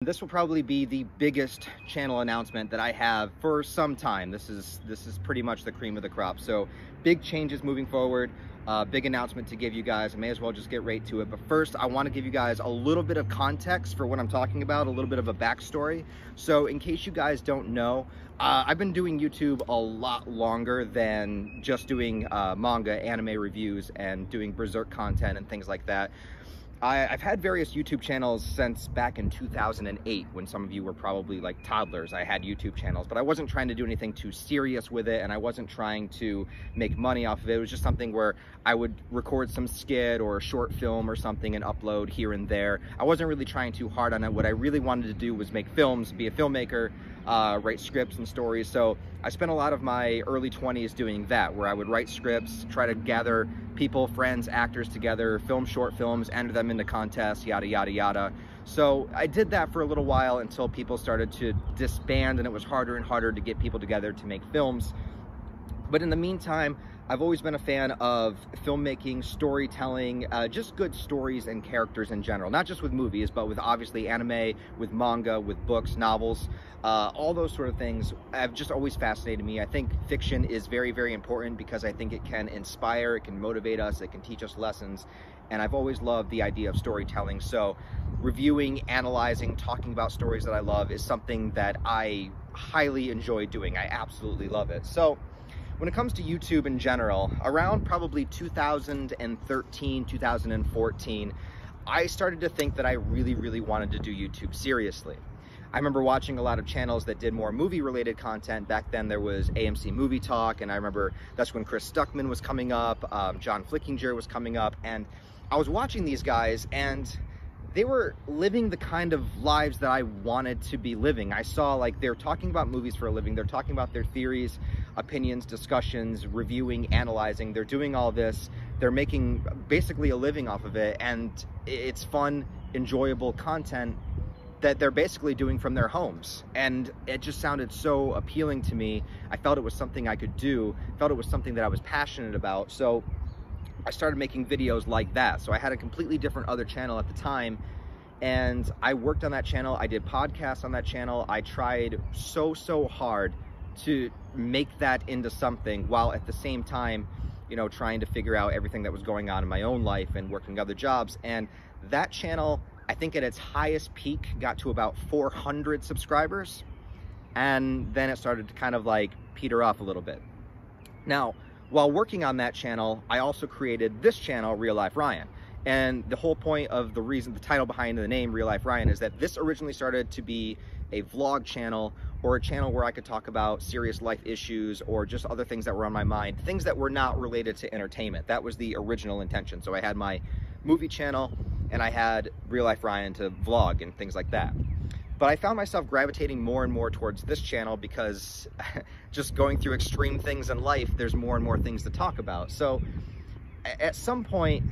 This will probably be the biggest channel announcement that I have for some time. This is pretty much the cream of the crop. So big changes moving forward, big announcement to give you guys. I may as well just get right to it. But first, I want to give you guys a little bit of context for what I'm talking about, a little bit of a backstory. So in case you guys don't know, I've been doing YouTube a lot longer than just doing manga, anime reviews, and doing Berserk content and things like that. I've had various YouTube channels since back in 2008, when some of you were probably like toddlers. I had YouTube channels, but I wasn't trying to do anything too serious with it, and I wasn't trying to make money off of it. It was just something where I would record some skit or a short film or something and upload here and there. I wasn't really trying too hard on it. What I really wanted to do was make films, be a filmmaker, write scripts and stories. So I spent a lot of my early 20s doing that, where I would write scripts, try to gather people, friends, actors together, film short films, enter them into contests, yada, yada, yada. So I did that for a little while until people started to disband and it was harder and harder to get people together to make films. But in the meantime, I've always been a fan of filmmaking, storytelling, just good stories and characters in general. Not just with movies, but with obviously anime, with manga, with books, novels, all those sort of things have just always fascinated me. I think fiction is very, very important because I think it can inspire, it can motivate us, it can teach us lessons. And I've always loved the idea of storytelling. So reviewing, analyzing, talking about stories that I love is something that I highly enjoy doing. I absolutely love it. So when it comes to YouTube in general, around probably 2013, 2014, I started to think that I really, really wanted to do YouTube seriously. I remember watching a lot of channels that did more movie-related content. Back then there was AMC Movie Talk, and I remember that's when Chris Stuckman was coming up, John Flickinger was coming up, and I was watching these guys, and they were living the kind of lives that I wanted to be living. I saw, like, they're talking about movies for a living, they're talking about their theories, opinions, discussions, reviewing, analyzing, they're doing all this, they're making basically a living off of it, and it's fun, enjoyable content that they're basically doing from their homes. And it just sounded so appealing to me. I felt it was something I could do, felt it was something that I was passionate about. So I started making videos like that. So I had a completely different other channel at the time, and I worked on that channel. I did podcasts on that channel. I tried so hard to make that into something, while at the same time, you know, trying to figure out everything that was going on in my own life and working other jobs. And that channel, I think at its highest peak, got to about 400 subscribers. And then it started to kind of like peter off a little bit. Now, while working on that channel, I also created this channel, Real Life Ryan. And the whole point of the title behind the name Real Life Ryan is that this originally started to be a vlog channel, or a channel where I could talk about serious life issues or just other things that were on my mind, things that were not related to entertainment. That was the original intention. So I had my movie channel and I had Real Life Ryan to vlog and things like that. But I found myself gravitating more and more towards this channel because just going through extreme things in life, there's more and more things to talk about. So at some point,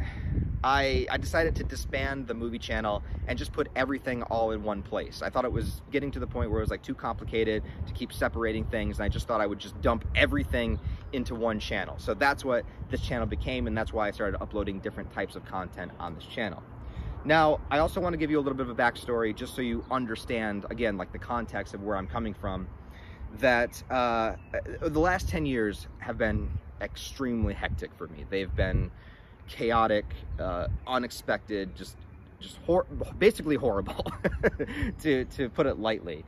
I decided to disband the movie channel and just put everything all in one place. I thought it was getting to the point where it was like too complicated to keep separating things, and I just thought I would just dump everything into one channel. So that's what this channel became, and that's why I started uploading different types of content on this channel. Now, I also want to give you a little bit of a backstory, just so you understand, again, like the context of where I'm coming from, that the last 10 years have been extremely hectic for me. They've been chaotic, unexpected, basically horrible, to put it lightly.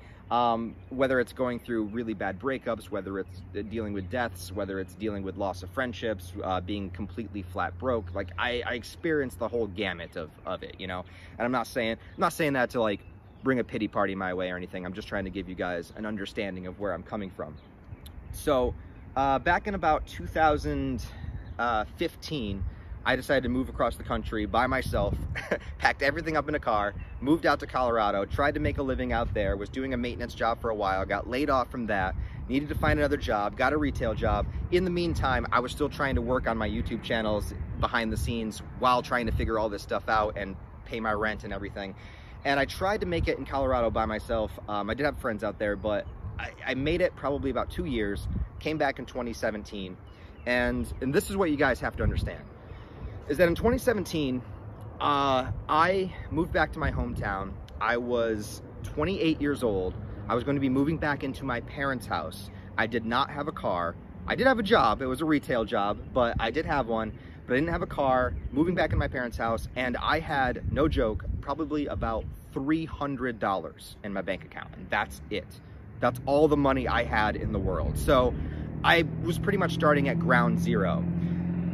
Whether it's going through really bad breakups, whether it's dealing with deaths, whether it's dealing with loss of friendships, being completely flat broke. Like I experienced the whole gamut of it, you know. And I'm not saying that to like bring a pity party my way or anything. I'm just trying to give you guys an understanding of where I'm coming from. So back in about 2015, I decided to move across the country by myself, packed everything up in a car, moved out to Colorado, tried to make a living out there, was doing a maintenance job for a while, got laid off from that, needed to find another job, got a retail job. In the meantime, I was still trying to work on my YouTube channels behind the scenes while trying to figure all this stuff out and pay my rent and everything. And I tried to make it in Colorado by myself. I did have friends out there, but I made it probably about 2 years, came back in 2017. And this is what you guys have to understand, is that in 2017, I moved back to my hometown. I was 28 years old. I was going to be moving back into my parents' house. I did not have a car. I did have a job. It was a retail job, but I did have one. But I didn't have a car, moving back in my parents' house, and I had, no joke, probably about $300 in my bank account, and that's it. That's all the money I had in the world. So I was pretty much starting at ground zero.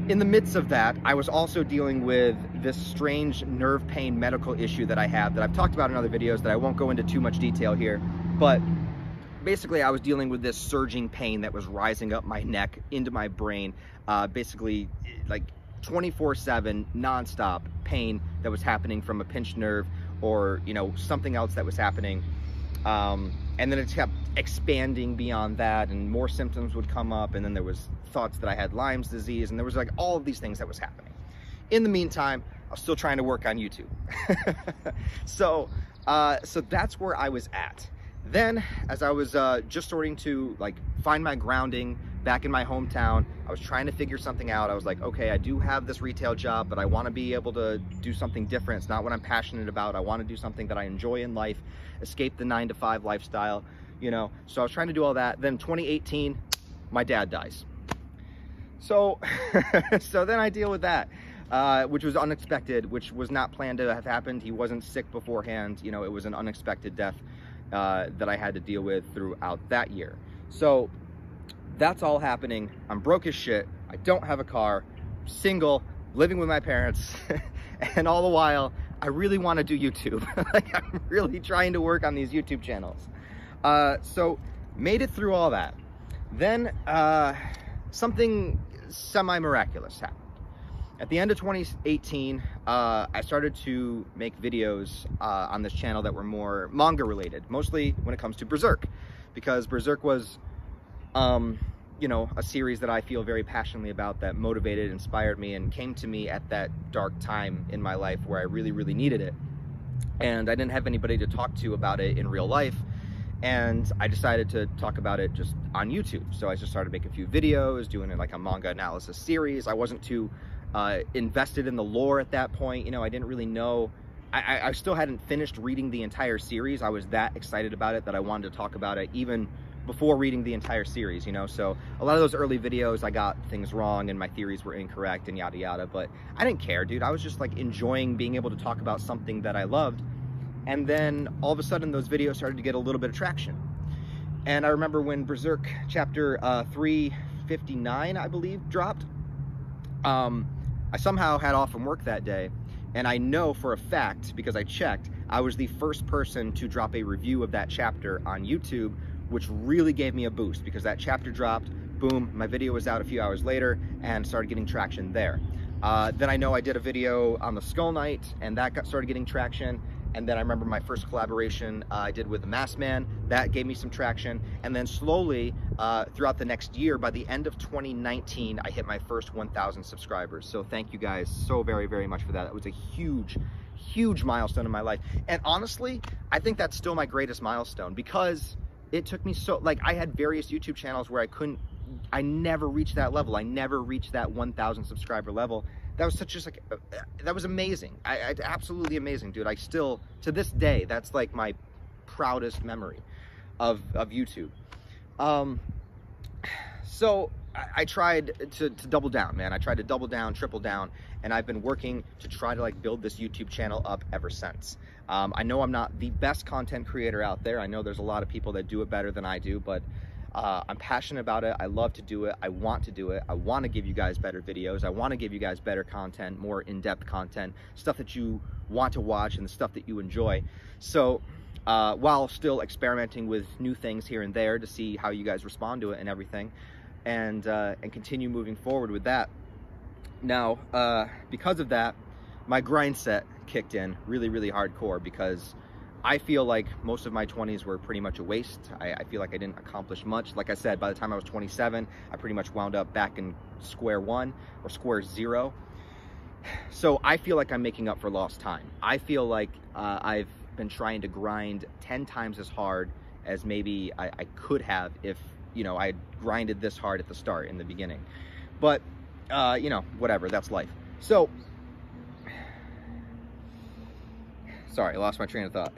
In the midst of that, I was also dealing with this strange nerve pain medical issue that I have that I've talked about in other videos that I won't go into too much detail here, but basically I was dealing with this surging pain that was rising up my neck into my brain, basically like 24/7 nonstop pain that was happening from a pinched nerve or, you know, something else that was happening. And then it kept expanding beyond that, and more symptoms would come up, and then there was thoughts that I had Lyme's disease, and there was like all of these things that was happening. In the meantime, I was still trying to work on YouTube. So that's where I was at. Then, as I was just starting to like find my grounding back in my hometown, I was trying to figure something out. I was like, okay, I do have this retail job, but I want to be able to do something different. It's not what I'm passionate about. I want to do something that I enjoy in life, escape the 9-to-5 lifestyle, you know. So I was trying to do all that. Then 2018, my dad dies. So, so then I deal with that, which was unexpected, which was not planned to have happened. He wasn't sick beforehand. You know, it was an unexpected death that I had to deal with throughout that year. So that's all happening. I'm broke as shit. I don't have a car, single, living with my parents, and all the while, I really want to do YouTube. Like, I'm really trying to work on these YouTube channels. So made it through all that. Then something semi-miraculous happened. At the end of 2018, I started to make videos on this channel that were more manga related, mostly when it comes to Berserk, because Berserk was, you know, a series that I feel very passionately about, that motivated, inspired me, and came to me at that dark time in my life where I really, really needed it. And I didn't have anybody to talk to about it in real life. And I decided to talk about it just on YouTube. So I just started making a few videos, doing it like a manga analysis series. I wasn't too invested in the lore at that point. You know, I didn't really know. I still hadn't finished reading the entire series. I was that excited about it that I wanted to talk about it even before reading the entire series, you know. So a lot of those early videos, I got things wrong and my theories were incorrect and yada yada, but I didn't care, dude. I was just like enjoying being able to talk about something that I loved. And then all of a sudden those videos started to get a little bit of traction. And I remember when Berserk chapter 359, I believe, dropped, I somehow had off from work that day, and I know for a fact, because I checked, I was the first person to drop a review of that chapter on YouTube, which really gave me a boost, because that chapter dropped, boom, my video was out a few hours later and started getting traction there. Then I know I did a video on the Skull Knight, and that started getting traction. And then I remember my first collaboration I did with the Masked Man, that gave me some traction. And then slowly, throughout the next year, by the end of 2019, I hit my first 1,000 subscribers. So thank you guys so very, very much for that. That was a huge, huge milestone in my life. And honestly, I think that's still my greatest milestone, because it took me so, like, I had various YouTube channels where I never reached that level. I never reached that 1,000 subscriber level. That was just like, that was amazing. Absolutely amazing, dude. I still, to this day, that's like my proudest memory of YouTube. So I tried to double down, man. I tried to double down, triple down, and I've been working to try to like build this YouTube channel up ever since. I know I'm not the best content creator out there. I know there's a lot of people that do it better than I do, but I'm passionate about it. I love to do it. I want to do it. I want to give you guys better videos. I want to give you guys better content, more in-depth content, stuff that you want to watch and the stuff that you enjoy. So while still experimenting with new things here and there to see how you guys respond to it and everything, and continue moving forward with that. Now, because of that, my grind set kicked in really, really hardcore, because I feel like most of my 20s were pretty much a waste. I feel like I didn't accomplish much. Like I said, by the time I was 27, I pretty much wound up back in square one or square zero. So I feel like I'm making up for lost time. I feel like I've been trying to grind 10 times as hard as maybe I could have if, you know, I had grinded this hard at the start in the beginning. But, you know, whatever, that's life. So, sorry, I lost my train of thought.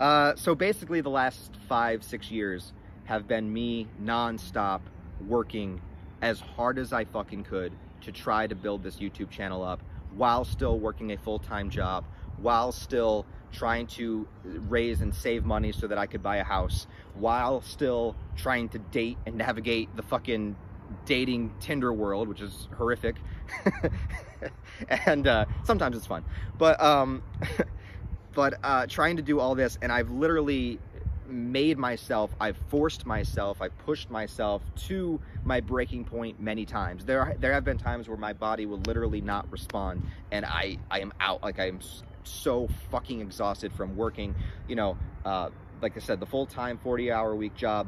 So basically the last 5-6 years have been me non-stop working as hard as I fucking could to try to build this YouTube channel up while still working a full-time job, while still trying to raise and save money so that I could buy a house, while still trying to date and navigate the fucking dating Tinder world, which is horrific. And sometimes it's fun, but trying to do all this, and I've literally made myself, I've forced myself, I've pushed myself to my breaking point many times. There have been times where my body will literally not respond, and I am out. Like, I am so fucking exhausted from working, you know, like I said, the full-time 40-hour-a-week job,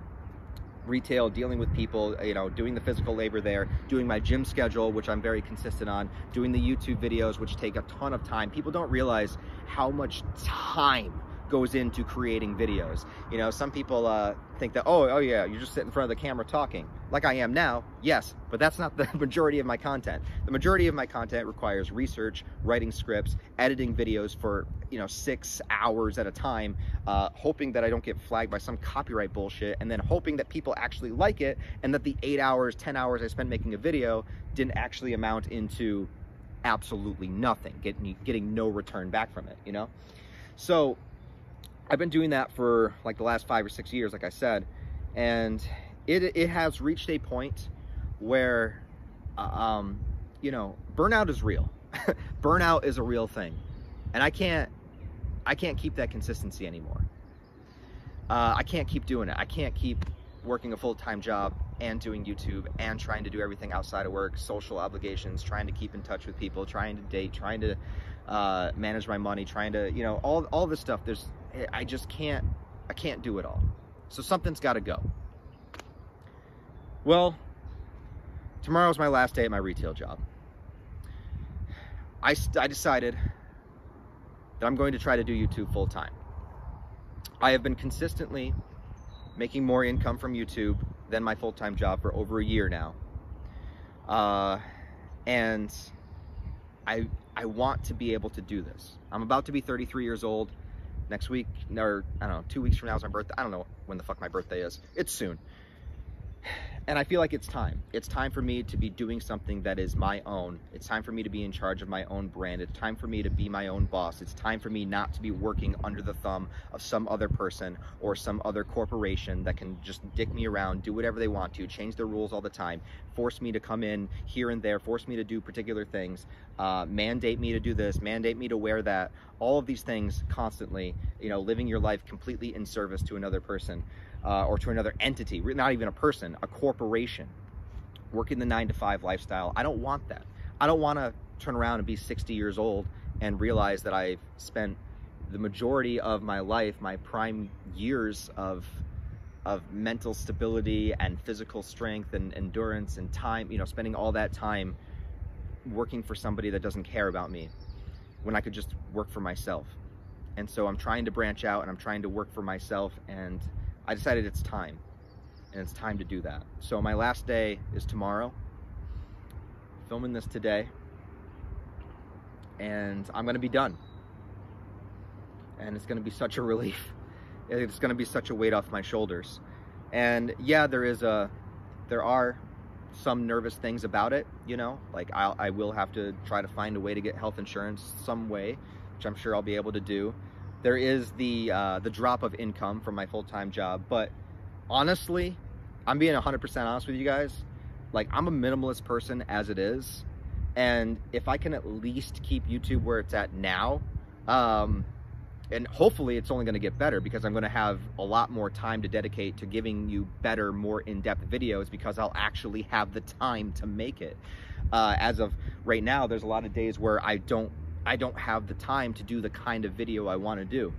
retail, dealing with people, you know, doing the physical labor there, doing my gym schedule, which I'm very consistent on, doing the YouTube videos, which take a ton of time. People don't realize how much time goes into creating videos. You know, some people think that, oh yeah, you just sit in front of the camera talking, like I am now. Yes, but that's not the majority of my content. The majority of my content requires research, writing scripts, editing videos for, you know, 6 hours at a time, hoping that I don't get flagged by some copyright bullshit, and then hoping that people actually like it, and that the 8 hours, 10 hours I spent making a video didn't actually amount into absolutely nothing, getting no return back from it, you know? So I've been doing that for like the last 5 or 6 years, like I said, and it has reached a point where, you know, burnout is real. Burnout is a real thing, and I can't keep that consistency anymore. I can't keep doing it. I can't keep working a full-time job and doing YouTube and trying to do everything outside of work, social obligations, trying to keep in touch with people, trying to date, trying to manage my money, trying to, you know, all this stuff. I can't do it all. So something's got to go. Well, tomorrow's my last day at my retail job. I decided that I'm going to try to do YouTube full time. I have been consistently making more income from YouTube than my full-time job for over a year now. And I want to be able to do this. I'm about to be 33 years old. Next week, or I don't know, 2 weeks from now is my birthday. I don't know when the fuck my birthday is. It's soon. And I feel like it's time. It's time for me to be doing something that is my own. It's time for me to be in charge of my own brand. It's time for me to be my own boss. It's time for me not to be working under the thumb of some other person or some other corporation that can just dick me around, do whatever they want to, change their rules all the time, force me to come in here and there, force me to do particular things, mandate me to do this, mandate me to wear that, all of these things constantly, you know, living your life completely in service to another person. Or to another entity, not even a person, a corporation, working the 9-to-5 lifestyle. I don't want that. I don't want to turn around and be 60 years old and realize that I've spent the majority of my life, my prime years of mental stability and physical strength and endurance and time, you know, spending all that time working for somebody that doesn't care about me when I could just work for myself. And so I'm trying to branch out and I'm trying to work for myself, and I decided it's time, and it's time to do that. So my last day is tomorrow. Filming this today, and I'm gonna be done. And it's gonna be such a relief. It's gonna be such a weight off my shoulders. And yeah, there are some nervous things about it, you know, like I will have to try to find a way to get health insurance some way, which I'm sure I'll be able to do. There is the drop of income from my full-time job, but honestly, I'm being 100% honest with you guys. Like, I'm a minimalist person as it is, and if I can at least keep YouTube where it's at now, and hopefully it's only going to get better because I'm going to have a lot more time to dedicate to giving you better, more in-depth videos because I'll actually have the time to make it. As of right now, there's a lot of days where I don't have the time to do the kind of video I want to do.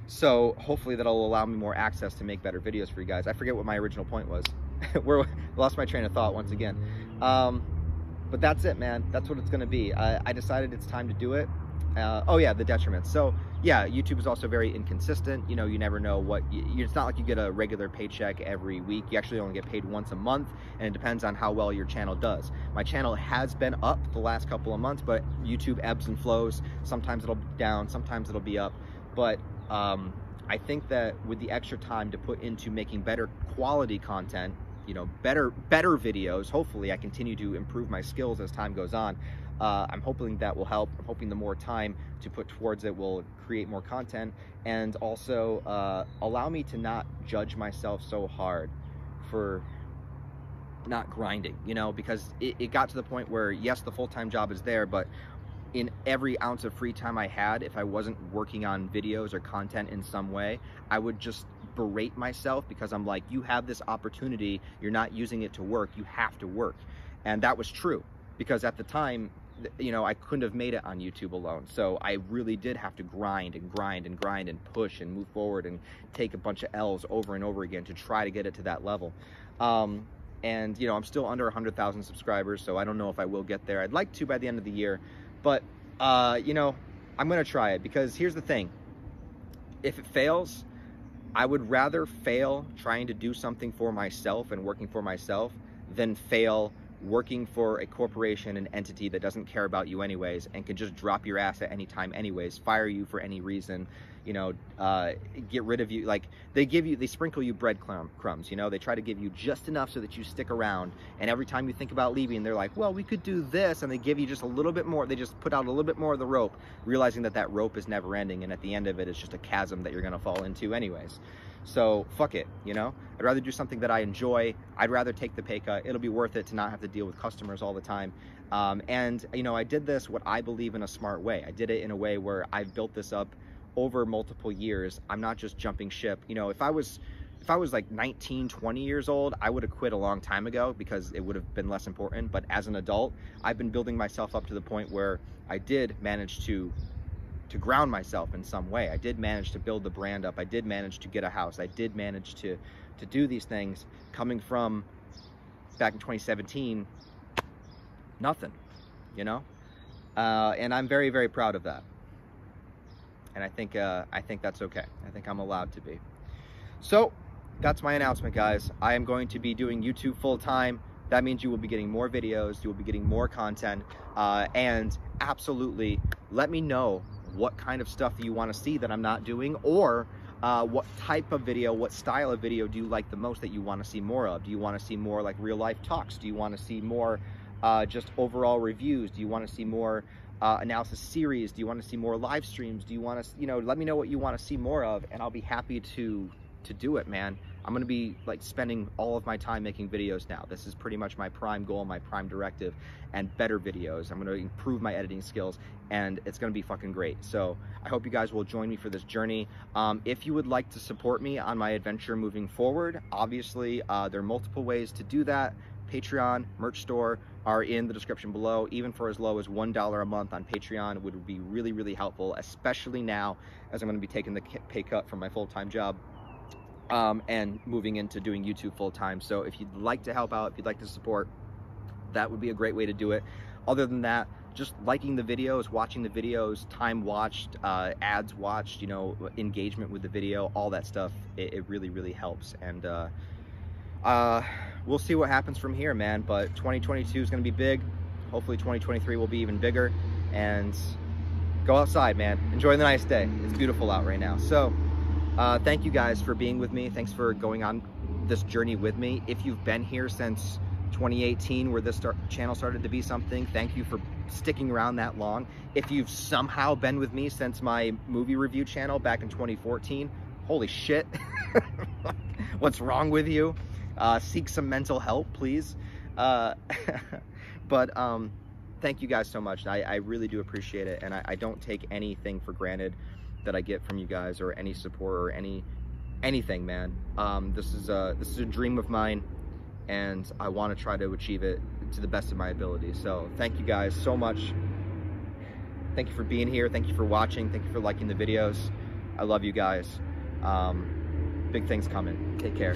So hopefully that'll allow me more access to make better videos for you guys. I forget what my original point was. Lost my train of thought once again. But that's it, man. That's what it's going to be. I decided it's time to do it. Oh yeah, the detriments. So yeah, YouTube is also very inconsistent. You know, you never know what, it's not like you get a regular paycheck every week. You actually only get paid once a month, and it depends on how well your channel does. My channel has been up the last couple of months, but YouTube ebbs and flows. Sometimes it'll be down, sometimes it'll be up. but I think that with the extra time to put into making better quality content, you know, better videos, hopefully I continue to improve my skills as time goes on. I'm hoping that will help. I'm hoping the more time to put towards it will create more content, and also allow me to not judge myself so hard for not grinding, you know, because it got to the point where, yes, the full-time job is there, but in every ounce of free time I had, if I wasn't working on videos or content in some way, I would just berate myself, because I'm like, you have this opportunity, you're not using it to work, you have to work. And that was true, because at the time, you know, I couldn't have made it on YouTube alone. So I really did have to grind and grind and grind and push and move forward and take a bunch of L's over and over again to try to get it to that level. And you know, I'm still under 100,000 subscribers, so I don't know if I will get there. I'd like to by the end of the year, but you know, I'm gonna try it, because here's the thing: if it fails, I would rather fail trying to do something for myself and working for myself than fail working for a corporation, an entity that doesn't care about you anyways and can just drop your ass at any time anyways, fire you for any reason, you know, get rid of you. Like, they sprinkle you breadcrumbs, you know, they try to give you just enough so that you stick around, and every time you think about leaving, they're like, well, we could do this, and they give you just a little bit more. They just put out a little bit more of the rope, realizing that that rope is never ending, and at the end of it, it's just a chasm that you're gonna fall into anyways. So fuck it, you know? I'd rather do something that I enjoy. I'd rather take the pay cut. It'll be worth it to not have to deal with customers all the time. And you know, I did this what I believe in a smart way. I did it in a way where I've built this up over multiple years. I'm not just jumping ship. You know, if I was like 19, 20 years old, I would have quit a long time ago, because it would have been less important. But as an adult, I've been building myself up to the point where I did manage to ground myself in some way. I did manage to build the brand up. I did manage to get a house. I did manage to do these things, coming from back in 2017, nothing, you know? And I'm very, very proud of that. And I think that's okay. I think I'm allowed to be. So that's my announcement, guys. I am going to be doing YouTube full time. That means you will be getting more videos, you will be getting more content, and absolutely let me know what kind of stuff you want to see that I'm not doing, or what type of video, what style of video do you like the most that you want to see more of? Do you want to see more like real life talks? Do you want to see more just overall reviews? Do you want to see more analysis series? Do you want to see more live streams? Do you want to, you know, let me know what you want to see more of, and I'll be happy to do it, man. I'm going to be like spending all of my time making videos now. This is pretty much my prime goal, my prime directive, and better videos. I'm going to improve my editing skills, and it's going to be fucking great. So I hope you guys will join me for this journey. If you would like to support me on my adventure moving forward, obviously there are multiple ways to do that. Patreon, merch store are in the description below. Even for as low as $1 a month on Patreon would be really, really helpful, especially now as I'm going to be taking the pay cut from my full-time job. And moving into doing YouTube full-time. So if you'd like to help out, if you'd like to support, that would be a great way to do it. Other than that, just liking the videos, watching the videos, time watched, ads watched, you know, engagement with the video, all that stuff, it really, really helps. And we'll see what happens from here, man. But 2022 is going to be big. Hopefully 2023 will be even bigger. And go outside, man. Enjoy the nice day. It's beautiful out right now. So thank you guys for being with me. Thanks for going on this journey with me. If you've been here since 2018, where this channel started to be something, thank you for sticking around that long. If you've somehow been with me since my movie review channel back in 2014, holy shit. What's wrong with you? Seek some mental help, please. But thank you guys so much. I really do appreciate it, and I don't take anything for granted that I get from you guys, or any support, or anything, man. This is a dream of mine, and I want to try to achieve it to the best of my ability. So thank you guys so much. Thank you for being here. Thank you for watching. Thank you for liking the videos. I love you guys. Big things coming. Take care.